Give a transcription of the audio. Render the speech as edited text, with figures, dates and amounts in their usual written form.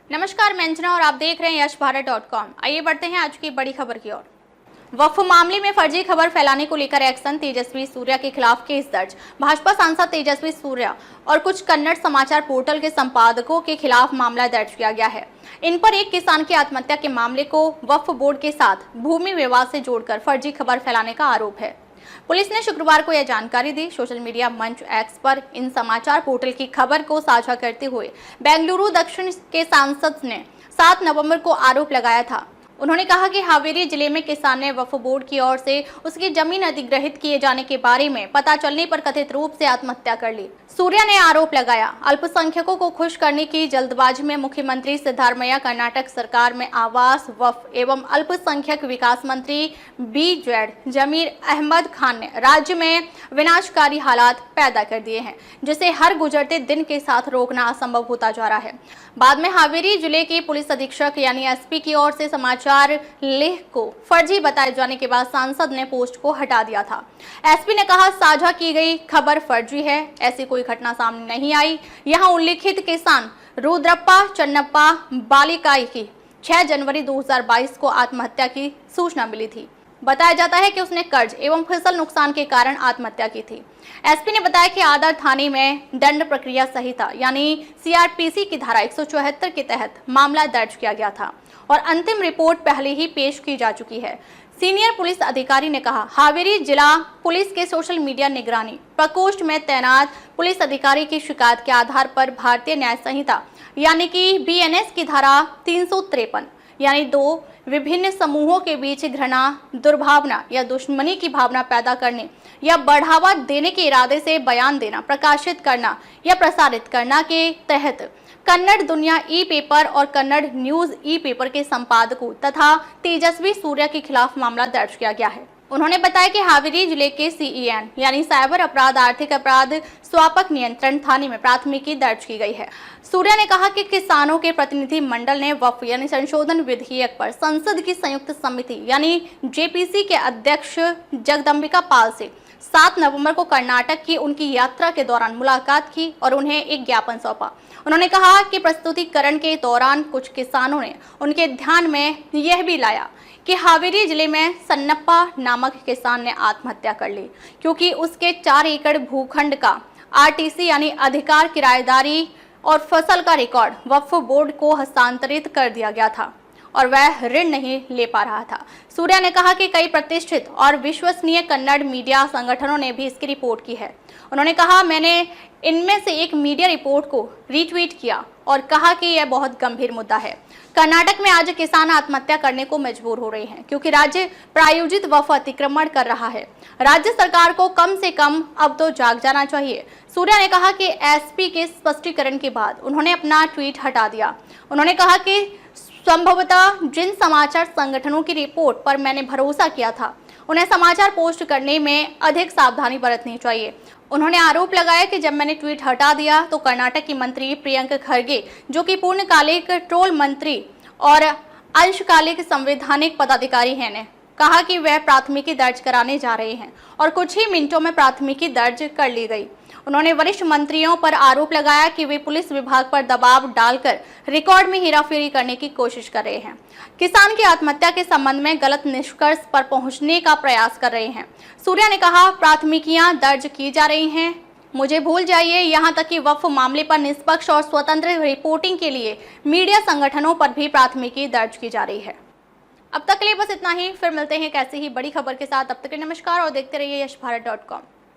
नमस्कार, मैं अंजना और आप देख रहे हैं यशभारत.com। आइए बढ़ते हैं आज की बड़ी खबर की ओर। वक्फ मामले में फर्जी खबर फैलाने को लेकर एक्शन, तेजस्वी सूर्या के खिलाफ केस दर्ज। भाजपा सांसद तेजस्वी सूर्या और कुछ कन्नड़ समाचार पोर्टल के संपादकों के खिलाफ मामला दर्ज किया गया है। इन पर एक किसान की आत्महत्या के मामले को वक्फ बोर्ड के साथ भूमि विवाद से जोड़कर फर्जी खबर फैलाने का आरोप है। पुलिस ने शुक्रवार को यह जानकारी दी। सोशल मीडिया मंच एक्स पर इन समाचार पोर्टल की खबर को साझा करते हुए बेंगलुरु दक्षिण के सांसद ने 7 नवंबर को आरोप लगाया था। उन्होंने कहा कि हावेरी जिले में किसान ने वक्फ बोर्ड की ओर से उसकी जमीन अधिग्रहित किए जाने के बारे में पता चलने पर कथित रूप से आत्महत्या कर ली। सूर्या ने आरोप लगाया, अल्पसंख्यकों को खुश करने की जल्दबाजी में मुख्यमंत्री सिद्धारमैया कर्नाटक सरकार में आवास, वक्फ एवं अल्पसंख्यक विकास मंत्री BZ जमीर अहमद खान ने राज्य में विनाशकारी हालात पैदा कर दिए हैं, जिसे हर गुजरते दिन के साथ रोकना असंभव होता जा रहा है। बाद में हावेरी जिले के पुलिस अधीक्षक यानी SP की ओर से समाचार लेख को फर्जी बताए जाने के बाद सांसद ने पोस्ट को हटा दिया था। SP ने कहा, साझा की गई खबर फर्जी है, ऐसी कोई घटना सामने नहीं आई। यहाँ उल्लिखित किसान रुद्रप्पा चन्नप्पा बालिकाई की 6 जनवरी 2022 को आत्महत्या की सूचना मिली थी। बताया जाता है कि उसने कर्ज एवं फसल नुकसान के कारण आत्महत्या की थी। SP ने बताया कि आदर थाने में दंड प्रक्रिया संहिता यानी CRPC की धारा 174 के तहत मामला दर्ज किया गया था और अंतिम रिपोर्ट पहले ही पेश की जा चुकी है। सीनियर पुलिस अधिकारी ने कहा, हावेरी जिला पुलिस के सोशल मीडिया निगरानी प्रकोष्ठ में तैनात पुलिस अधिकारी की शिकायत के आधार पर भारतीय न्याय संहिता यानी कि BNS की धारा 353 यानी 2 विभिन्न समूहों के बीच घृणा, दुर्भावना या दुश्मनी की भावना पैदा करने या बढ़ावा देने के इरादे से बयान देना, प्रकाशित करना या प्रसारित करना के तहत कन्नड़ दुनिया ई-पेपर और कन्नड़ न्यूज ई-पेपर के संपादकों तथा तेजस्वी सूर्या के खिलाफ मामला दर्ज किया गया है। उन्होंने बताया कि हावेरी जिले के CEN यानी साइबर अपराध आर्थिक अपराध स्वापक नियंत्रण थाने में प्राथमिकी दर्ज की गई है। सूर्या ने कहा कि किसानों के प्रतिनिधि मंडल ने वक्फ यानी संशोधन विधेयक पर संसद की संयुक्त समिति यानी JPC के अध्यक्ष जगदम्बिका पाल से 7 नवंबर को कर्नाटक की उनकी यात्रा के दौरान मुलाकात की और उन्हें एक ज्ञापन सौंपा। उन्होंने कहा कि प्रस्तुतिकरण के दौरान कुछ किसानों ने उनके ध्यान में यह भी लाया कि हावेरी जिले में सन्नप्पा नामक किसान ने आत्महत्या कर ली क्योंकि उसके 4 एकड़ भूखंड का RTC यानी अधिकार किराएदारी और फसल का रिकॉर्ड वक्फ बोर्ड को हस्तांतरित कर दिया गया था और वह ऋण नहीं ले पा रहा था। सूर्या ने कहा कि कई प्रतिष्ठित और विश्वसनीय कन्नड़ मीडिया संगठनों ने भी इसकी रिपोर्ट की है। उन्होंने कहा, मैंने इनमें से एक मीडिया रिपोर्ट को रीट्वीट किया और कहा कि यह बहुत गंभीर मुद्दा है। कर्नाटक में आज किसान आत्महत्या करने को मजबूर हो रहे हैं क्योंकि राज्य प्रायोजित वक्फ अतिक्रमण कर रहा है। राज्य सरकार को कम से कम अब तो जाग जाना चाहिए। सूर्या ने कहा कि SP के स्पष्टीकरण के बाद उन्होंने अपना ट्वीट हटा दिया। उन्होंने कहा कि संभवतः जिन समाचार संगठनों की रिपोर्ट पर मैंने भरोसा किया था उन्हें समाचार पोस्ट करने में अधिक सावधानी बरतनी चाहिए। उन्होंने आरोप लगाया कि जब मैंने ट्वीट हटा दिया तो कर्नाटक की मंत्री प्रियंक खरगे, जो कि पूर्णकालिक ट्रोल मंत्री और अंशकालिक संवैधानिक पदाधिकारी हैं, ने कहा कि वह प्राथमिकी दर्ज कराने जा रहे हैं और कुछ ही मिनटों में प्राथमिकी दर्ज कर ली गई। उन्होंने वरिष्ठ मंत्रियों पर आरोप लगाया कि वे पुलिस विभाग पर दबाव डालकर रिकॉर्ड में हेराफेरी करने की कोशिश कर रहे हैं, किसान की आत्महत्या के संबंध में गलत निष्कर्ष पर पहुंचने का प्रयास कर रहे हैं। सूर्या ने कहा, प्राथमिकियां दर्ज की जा रही हैं, मुझे भूल जाइए। यहां तक कि वक्फ मामले पर निष्पक्ष और स्वतंत्र रिपोर्टिंग के लिए मीडिया संगठनों पर भी प्राथमिकी दर्ज की जा रही है। अब तक के लिए बस इतना ही, फिर मिलते हैं एक ऐसी ही बड़ी खबर के साथ। अब तक के नमस्कार और देखते रहिए यशभारत.com।